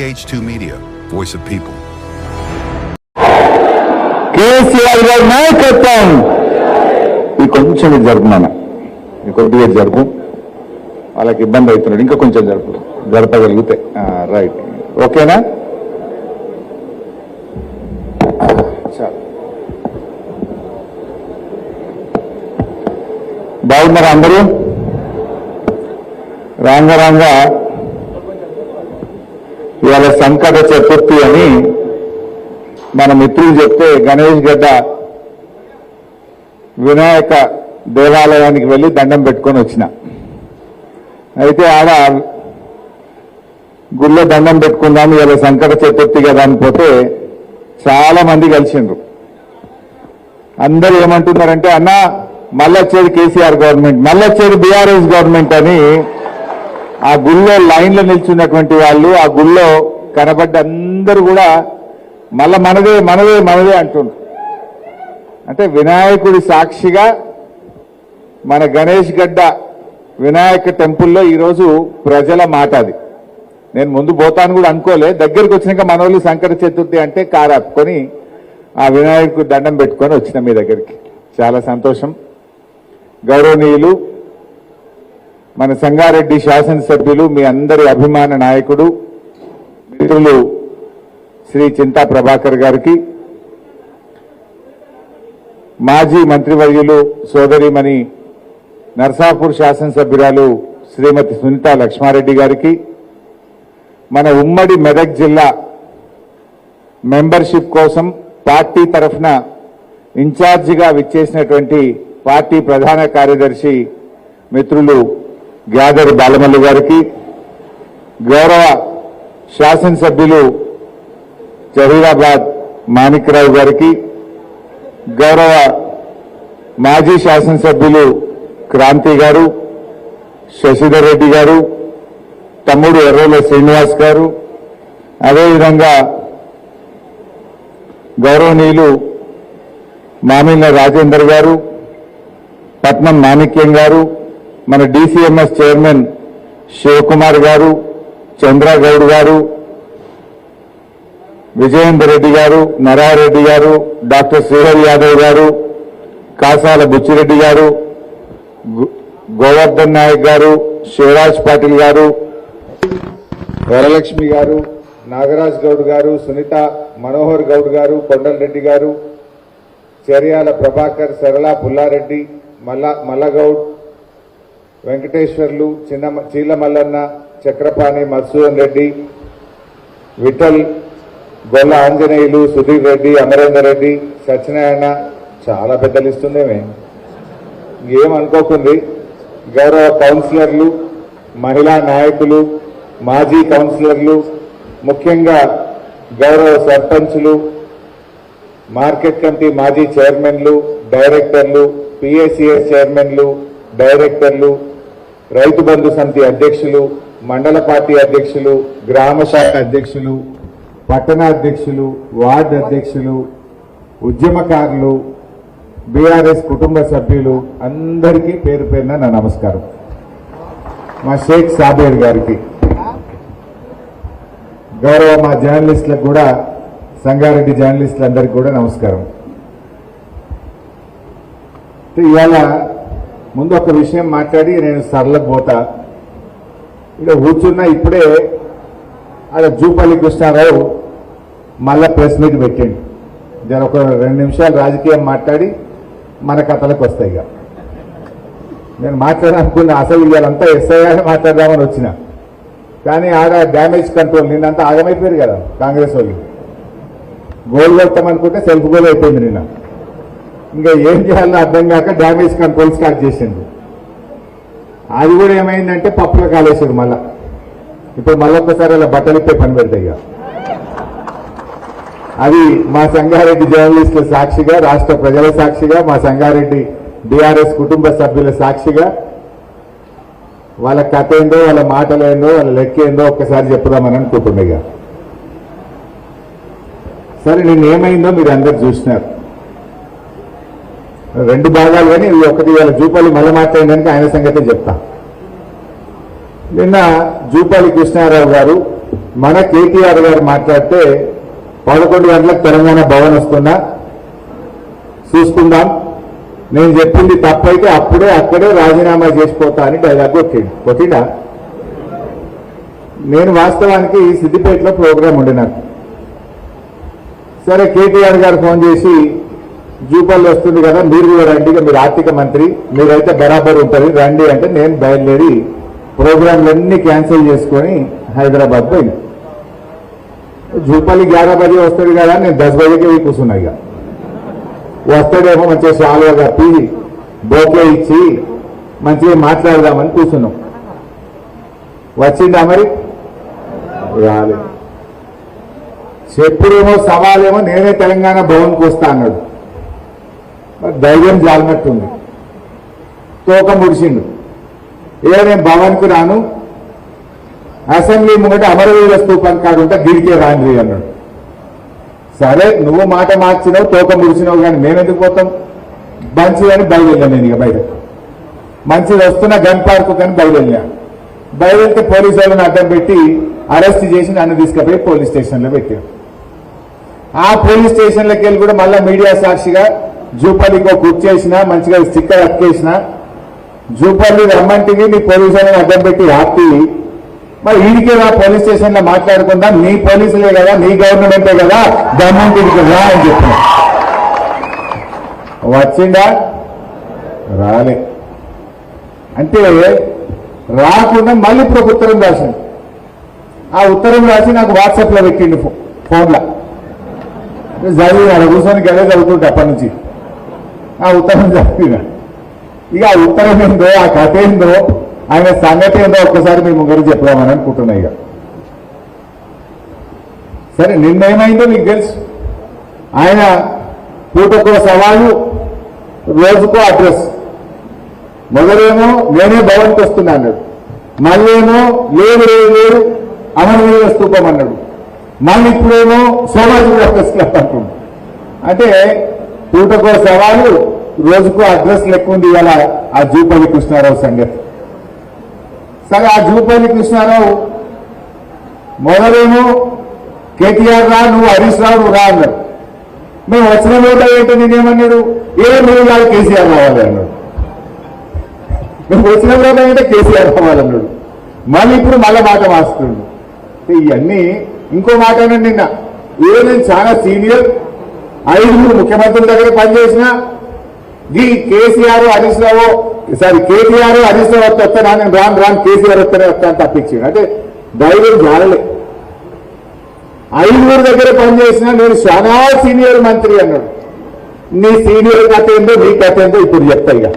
KH2 Media, voice of people. KCR గారి నాయకత్వం ఈ కొంచెం జరుపున్నాను కొద్దిగా జరుపు వాళ్ళకి ఇబ్బంది అవుతున్నాడు ఇంకా కొంచెం జరపగలిగితే రైట్ ఓకేనా బాగున్నారా అందరూ రాంగ ఇవాళ సంకట చతుర్థి అని మన మిత్రులు చెప్తే గణేష్ గడ్డ వినాయక దేవాలయానికి వెళ్ళి దండం పెట్టుకొని వచ్చిన అయితే ఆడ గుళ్ళో దండం పెట్టుకుందాం ఇలా సంకట చతుర్థి కదా అనిపోతే చాలా మంది కలిసిండ్రు అందరూ ఏమంటున్నారంటే అన్న మళ్ళొచ్చేది కేసీఆర్ గవర్నమెంట్ మళ్ళొచ్చేది బీఆర్ఎస్ గవర్నమెంట్ అని ఆ గుళ్ళో లైన్లో నిల్చున్నటువంటి వాళ్ళు ఆ గుళ్ళో కనబడ్డ అందరూ కూడా మళ్ళా మనదే మనదే మనదే అంటున్నారు అంటే వినాయకుడి సాక్షిగా మన గణేష్ గడ్డ వినాయక టెంపుల్లో ఈరోజు ప్రజల మాట అది నేను ముందు పోతాను కూడా అనుకోలే దగ్గరికి వచ్చినాక మన వాళ్ళు సంకట చతుర్థి అంటే కారాపుకొని ఆ వినాయకుడు దండం పెట్టుకొని వచ్చిన మీ దగ్గరికి చాలా సంతోషం గౌరవనీయులు మన సంగారెడ్డి శాసనసభ్యులు మీ అందరి అభిమాన నాయకుడు మిత్రులు శ్రీ చింతా ప్రభాకర్ గారికి మాజీ మంత్రివర్యులు సోదరిమణి నర్సాపూర్ శాసనసభ్యురాలు శ్రీమతి సునీతా లక్ష్మారెడ్డి గారికి మన ఉమ్మడి మెదక్ జిల్లా మెంబర్షిప్ కోసం పార్టీ తరఫున ఇన్ఛార్జిగా విచ్చేసినటువంటి పార్టీ ప్రధాన కార్యదర్శి మిత్రులు గ్యాదర్ బాలమల్లి గారికి గౌరవ శాసనసభ్యులు జహీరాబాద్ మాణిక్రావు గారికి గౌరవ మాజీ శాసనసభ్యులు క్రాంతి గారు శశిధర్ రెడ్డి గారు తమ్ముడు ఎర్రోల శ్రీనివాస్ గారు అదేవిధంగా గౌరవనీయులు మామిళ్ళ రాజేందర్ గారు పట్నం మాణిక్యం గారు మన డీసీఎంఎస్ చైర్మన్ శివకుమార్ గారు చంద్రగౌడ్ గారు విజయేందర్ రెడ్డి గారు నరారెడ్డి గారు డాక్టర్ శ్రీహరి యాదవ్ గారు కాసాల బుచ్చిరెడ్డి గారు గోవర్ధన్ నాయక్ గారు శివరాజ్ పాటిల్ గారు వరలక్ష్మి గారు నాగరాజ్ గౌడ్ గారు సునీత మనోహర్ గౌడ్ గారు కొండలరెడ్డి గారు చెర్యాల ప్రభాకర్ సరళ పుల్లారెడ్డి మల్లగౌడ్ వెంకటేశ్వర్లు చీల మల్లన్న చక్రపాణి మధుసూదన్ రెడ్డి విఠల్ గొల్ల ఆంజనేయులు సుధీర్ రెడ్డి అమరేందర్ రెడ్డి సత్యనారాయణ చాలా పెద్ద లిస్ట్ ఉందేమే ఏమనుకోకుంది గౌరవ కౌన్సిలర్లు మహిళా నాయకులు మాజీ కౌన్సిలర్లు ముఖ్యంగా గౌరవ సర్పంచులు మార్కెట్ కమిటీ మాజీ చైర్మన్లు డైరెక్టర్లు పిఎస్సిఎస్ చైర్మన్లు డైరెక్టర్లు రైతు బంధు సమితి అధ్యక్షులు మండల పార్టీ అధ్యక్షులు గ్రామ శాఖ అధ్యక్షులు పట్టణ అధ్యక్షులు వార్డు అధ్యక్షులు ఉద్యమకారులు బీఆర్ఎస్ కుటుంబ సభ్యులు అందరికీ పేరు పేరున నా నమస్కారం మా షేక్ సాబేర్ గారికి గౌరవ మా జర్నలిస్టులకు కూడా సంగారెడ్డి జర్నలిస్టులందరికీ కూడా నమస్కారం ఇవాళ ముందు ఒక విషయం మాట్లాడి నేను సరళకు పోతా ఇక్కడ కూర్చున్నా ఇప్పుడే అక్కడ జూపల్లి కృష్ణారావు మళ్ళా ప్రెస్ మీట్ పెట్టిండు జర ఒక 2 నిమిషాలు రాజకీయం మాట్లాడి మన కథలకు వస్తాయి ఇక నేను మాట్లాడాలనుకున్నా అసలు ఇవాళంతా ఎస్ఐఆర్ మాట్లాడదామని వచ్చిన కానీ ఆడ డ్యామేజ్ కంట్రోల్ నిన్నంతా ఆగమైపోయారు కదా కాంగ్రెస్ వాళ్ళు గోల్ కొడతామనుకుంటే సెల్ఫ్ గోల్ అయిపోయింది నిన్న ఇంకా ఏం చేయాలో అర్థం కాక డ్యామేజ్ కంట్రోల్ స్టార్ట్ చేసిండు అది కూడా ఏమైందంటే పప్పులో కాలేసారు మళ్ళా ఇప్పుడు మళ్ళొక్కసారి అలా బట్టలు ఇప్పే పని పెడతాయి ఇక అది మా సంగారెడ్డి జర్నలిస్టుల సాక్షిగా రాష్ట్ర ప్రజల సాక్షిగా మా సంగారెడ్డి బీఆర్ఎస్ కుటుంబ సభ్యుల సాక్షిగా వాళ్ళ కథ ఏందో వాళ్ళ మాటలేందో వాళ్ళ లెక్క ఏందో ఒక్కసారి చెప్పుదామని అనుకుంటున్నా ఇక సరే నిన్న ఏమైందో మీరు అందరు చూసినారు 2 భాగాలు కానీ ఒకటి వాళ్ళ జూపల్లి మళ్ళీ మాట్లాడడానికి ఆయన సంగతే చెప్తా నిన్న జూపల్లి కృష్ణారావు గారు మన కేటీఆర్ గారు మాట్లాడితే 11 గంటలకు తెలంగాణ భవన్ వస్తున్నా చూసుకుందాం, నేను చెప్పింది తప్పైతే అక్కడే రాజీనామా చేసిపోతా అని డైలాగ్ కొట్టిండా. నేను వాస్తవానికి సిద్దిపేటలో ప్రోగ్రాం ఉండే నాకు. సరే కేటీఆర్ గారు ఫోన్ చేసి జూపల్లి వస్తుంది కదా, మీరు కూడా రండి, మీరు ఆర్థిక మంత్రి, మీరైతే బరాబర్ ఉంటుంది రండి అంటే నేను బయలుదేరి ప్రోగ్రాంలన్నీ క్యాన్సిల్ చేసుకొని హైదరాబాద్ పోయింది. జూపల్లి 11 బజే వస్తుంది కదా, నేను 10 బజేకి పోయి కూర్చున్నా. ఇక వస్తాడేమో మంచిగా సాల్వా కప్పి బోకే ఇచ్చి మంచిగా మాట్లాడదామని కూర్చున్నాం. వచ్చిందా మరి? రాలేదు. చెప్పుడేమో సవాలేమో నేనే తెలంగాణ భవన్కి వస్తా అన్నాడు. ధైర్యం జాలినట్టుంది. తోక ముడిచిండు. నేను భవన్కి రాను, అసెంబ్లీ ముంగట అమరవీర స్తూపం కాడు ఉంటే గిడికే రాండి అన్నాడు. సరే నువ్వు మాట మార్చినావు, తోక ముడిచినావు, కానీ మేమెందుకు పోతాం? మంచిదని బయలుదేరాను. నేను ఇక బయట మంచిది వస్తున్న గన్ పార్కు కానీ బయలుదేరితే పోలీసు వాళ్ళని అడ్డం పెట్టి అరెస్ట్ చేసి నన్ను తీసుకుపోయి పోలీస్ స్టేషన్లో పెట్టారు. ఆ పోలీస్ స్టేషన్లోకి వెళ్ళి కూడా మళ్ళీ మీడియా సాక్షిగా జూపల్లికి కూర్చేసిన, మంచిగా స్టిక్కర్ అక్కేసిన, జూపల్లి రమ్మంటివి నీ పోలీసు వాళ్ళని అడ్డం పెట్టి ఆపి మరి ఈడికే రా పోలీస్ స్టేషన్లో మాట్లాడుకుందాం, నీ పోలీసులే కదా, నీ గవర్నమెంటే కదా, దమ్ముంటికి రా అని చెప్పిన. వచ్చిందా? రాలే. అంటే రాకుండా మళ్ళీ ఇప్పుడు ఒక ఉత్తరం రాసింది. ఆ ఉత్తరం రాసి నాకు వాట్సాప్లో పెట్టిండు ఫోన్లో. చదివిన కూర్చొని గదే చదువుతుంటే అప్పటి నుంచి ఆ ఉత్తరం చదివిన. ఇక ఆ ఉత్తరం ఏందో, ఆ కథ ఏందో, ఆయన సంగతి ఏందో ఒక్కసారి మీ ముగ్గురు చెప్దామని అనుకుంటున్నా. ఇక సరే నిన్నేమైందో మీకు తెలుసు. ఆయన పూటకో సవాలు, రోజుకో అడ్రస్. మొదలేమో నేనే భవన్కి వస్తున్నా అన్నాడు, మళ్ళీ ఏమో లేదు అమరవీర స్తూపం అన్నాడు, మళ్ళీ ఇప్పుడేమో సోమాజిగూడ ప్రెస్ క్లబ్ అంటుంది. అంటే పూటకో సవాలు, రోజుకో అడ్రస్ లెక్క ఉంది ఇలా ఆ జూపల్లి కృష్ణారావు సంగతి. సరే ఆ జూపల్లి కృష్ణారావు మొదలేమో కేటీఆర్ రా, నువ్వు హరీష్ రావు రా అన్నాడు. మేము వచ్చిన రోజు ఏంటో నేనేమన్నాడు, నువ్వు కాదు కేసీఆర్ రావాలి అన్నాడు. మేము వచ్చిన రోజు అంటే కేసీఆర్ రావాలన్నాడు. మళ్ళీ ఇప్పుడు మళ్ళీ మాట మార్చుతున్నాడు. ఇవన్నీ ఇంకో మాట నిన్న నేను చాలా సీనియర్, 5 ముఖ్యమంత్రుల దగ్గర పనిచేసిన ఈ కేసీఆర్ హరీష్ రావు, సారీ కేటీఆర్ హరీష్ రావు వస్తానా, నేను రాను కేసీఆర్ వస్తానే వస్తాను తప్పించాడు. అంటే ధైర్యం జాలలే. 5 దగ్గర పనిచేసిన నేను చాలా సీనియర్ మంత్రి అన్నాడు. నీ సీనియర్ కథ ఏందో, నీ కథ ఏందో ఇప్పుడు చెప్తా. ఇక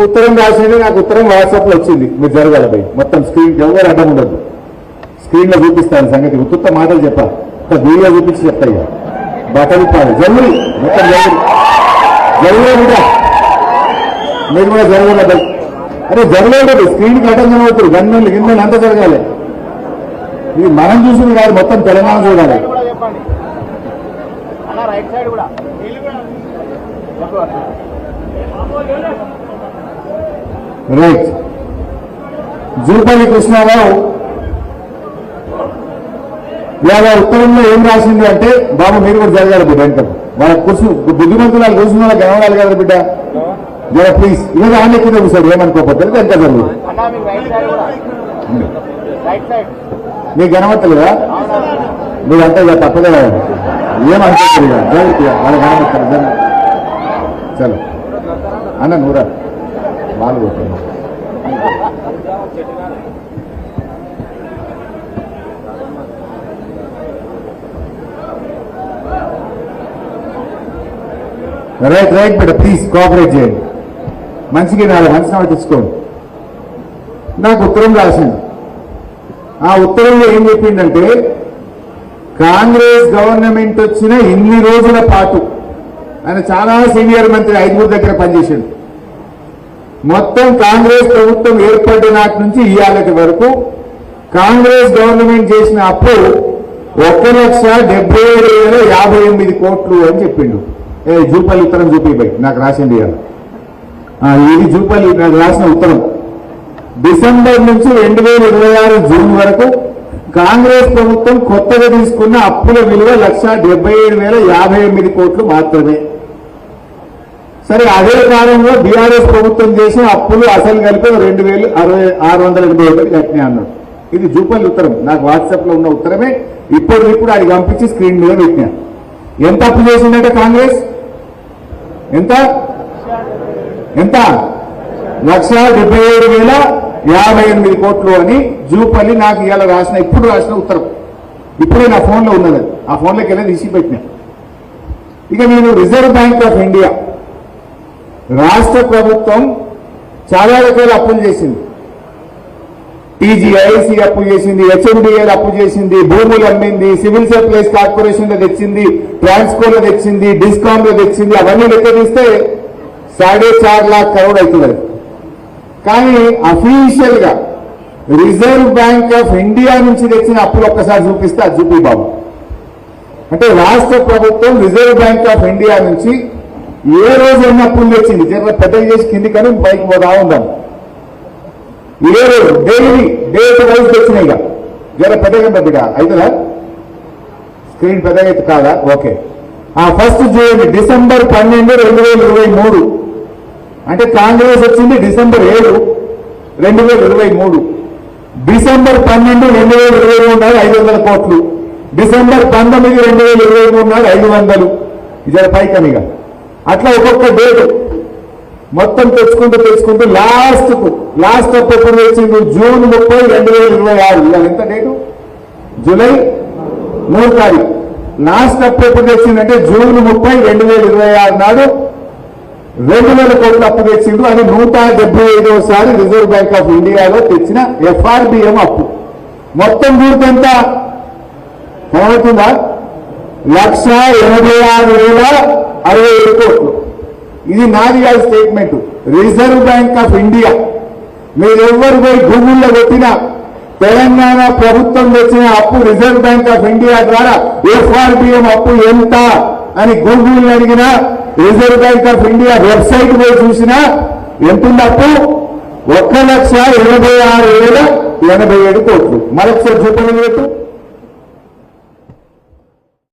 ఉత్తరం రాసింది, నాకు ఉత్తరం వాట్సాప్లో వచ్చింది. మీరు జరగాలి భయ్, మొత్తం స్క్రీన్ ఎవరు అడ్డం ఉండదు, స్క్రీన్లో చూపిస్తాను సంగతి. ఉత్తుత్త మాటలు చెప్పాలి, ఒక వీడియో చూపించి చెప్తా. ఇక బట్టలు ఇప్పాలి, జరుగురి మొత్తం జరుగురే బిడ్డ, మీరు కూడా జరగాలి భయ్. అరే జరగలేదు, స్క్రీన్కి అడ్డం కనబడుతుంది, గన్నెలు గిన్నెలు అంతా జరగాలి. ఇది మనం చూసింది కాదు, మొత్తం తెలంగాణ చూడాలి. రైట్. జూపల్లి కృష్ణారావు ఇవాళ ఉత్తరంలో ఏం రాసింది అంటే, బాబు మీరు కూడా జరగాలి బిడ్డ, అంటే వాళ్ళ బుద్ధిమంతులు వాళ్ళు కూర్చున్న వాళ్ళకి ఏమనాలి కదా బిడ్డ, జర ప్లీజ్ ఇవాళ ఆమె కింద కూర్చోడు, ఏమనుకోకపోతే ఎంత జరుగుతుంది. మీకు గణమత్తలేదా? మీరంతా ఇక తప్పలేదా? ఏమనుకోలేదు ఇక వాళ్ళ గణమత్తారు. చలో అన్న నూరా వాళ్ళు కొట్టారు. రైట్ బిడ్డ, ప్లీజ్ కోఆపరేట్ చేయండి, మంచిగా నాలుగు మంచి పట్టించుకోండి. నాకు ఉత్తరం రాసింది. ఆ ఉత్తరంలో ఏం చెప్పిందంటే, కాంగ్రెస్ గవర్నమెంట్ వచ్చిన ఇన్ని రోజుల పాటు ఆయన చాలా సీనియర్ మంత్రి, 5 దగ్గర పనిచేసాడు. మొత్తం కాంగ్రెస్ ప్రభుత్వం ఏర్పడిన నాటి నుంచి ఇవాళటి వరకు కాంగ్రెస్ గవర్నమెంట్ చేసిన అప్పు 1,77,058 కోట్లు అని చెప్పిండు. జూపల్లి ఉత్తరం చూపిపోయి నాకు రాసింది ఇవాళ. ఇది జూపల్లి నాకు రాసిన ఉత్తరం. డిసెంబర్ నుంచి 2026 జూన్ వరకు కాంగ్రెస్ ప్రభుత్వం కొత్తగా తీసుకున్న అప్పుల విలువ 1,77,058 కోట్లు మాత్రమే. సరే, అదే కాలంలో బీఆర్ఎస్ ప్రభుత్వం చేసిన అప్పులు అసలు కలిపి 2,680 కట్టినా అన్నాడు. ఇది జూపల్లి ఉత్తరం, నాకు వాట్సాప్ లో ఉన్న ఉత్తరమే. ఇప్పుడు అది పంపించి స్క్రీన్ మీద పెట్టినా. ఎంత అప్పు చేసిందంటే కాంగ్రెస్ ఎంత 1,77,058 కోట్లు అని జూపల్లి నాకు ఇవాళ ఇప్పుడు రాసిన ఉత్తరం. ఇప్పుడే నా ఫోన్లో ఉన్నది, ఆ ఫోన్లోకి వెళ్ళి తీసి పెట్టినా. ఇక నేను రిజర్వ్ బ్యాంక్ ఆఫ్ ఇండియా, రాష్ట్ర ప్రభుత్వం చాలా రకాల అప్పులు చేసింది. టీజీఐసి అప్పు చేసింది, హెచ్ఎండిఏలు అప్పు చేసింది, భూములు అమ్మింది, సివిల్ సప్లైస్ కార్పొరేషన్ లో తెచ్చింది, ట్రాన్స్కోలో తెచ్చింది, డిస్కామ్ లో తెచ్చింది. అవన్నీ లెక్క తీస్తే 4.5 लाख కరోడ్ అవుతుంది. కానీ అఫీషియల్ గా రిజర్వ్ బ్యాంక్ ఆఫ్ ఇండియా నుంచి తెచ్చిన అప్పులు ఒక్కసారి చూపిస్తే అది చూపి బాబు. అంటే రాష్ట్ర ప్రభుత్వం రిజర్వ్ బ్యాంక్ ఆఫ్ ఇండియా నుంచి ఏ రోజు ఎన్ని అప్పులు తెచ్చింది, జర పెద్దగా చేసి కింది కానీ పైకి పోతా ఉందాం. ఏ రోజు డైలీ డేట్ వైజ్ తెచ్చినాయిగా, జర పెద్దగా అవుతుందా? స్క్రీన్ పెద్దగా అయితే కాదా? ఓకే. ఫస్ట్ చూడండి, డిసెంబర్ 12, 2023. అంటే కాంగ్రెస్ వచ్చింది డిసెంబర్ 7, 2023. డిసెంబర్ 12, 2023 నాడు 500 కోట్లు. డిసెంబర్ 19, 2023 నాడు 500. జర పైకనిగా అట్లా ఒక్కొక్క డేట్ మొత్తం తెచ్చుకుంటూ లాస్ట్ అప్పు ఎప్పుడు వచ్చింది? జూన్ 30, 2026. ఇలా ఎంత డేటు? జూలై 3 తారీఖు. లాస్ట్ అప్పు ఎప్పుడు తెచ్చిందంటే జూన్ 30, 2026 నాడు 2,000 కోట్ల అప్పు తెచ్చిండు. అది 175వసారి రిజర్వ్ బ్యాంక్ ఆఫ్ ఇండియాలో తెచ్చిన ఎఫ్ఆర్బిఎం అప్పు. మొత్తం పూర్తి ఎంత కనబడుతుందా? 1,86,067 కోట్లు. ఇది నాది కాదు statement, Reserve Bank of India. మీరెవ్వరు పోయి గూగుల్లో పెట్టినా తెలంగాణ ప్రభుత్వం తెచ్చిన అప్పు రిజర్వ్ బ్యాంక్ ఆఫ్ ఇండియా ద్వారా ఎఫ్ఆర్బిఎం అప్పు ఎంత అని గూగుల్ అడిగినా, Reserve Bank of India website పోయి చూసినా ఎంతుంది అప్పు? 1,86,087 కోట్లు. మరొకసారి చూపలేదు.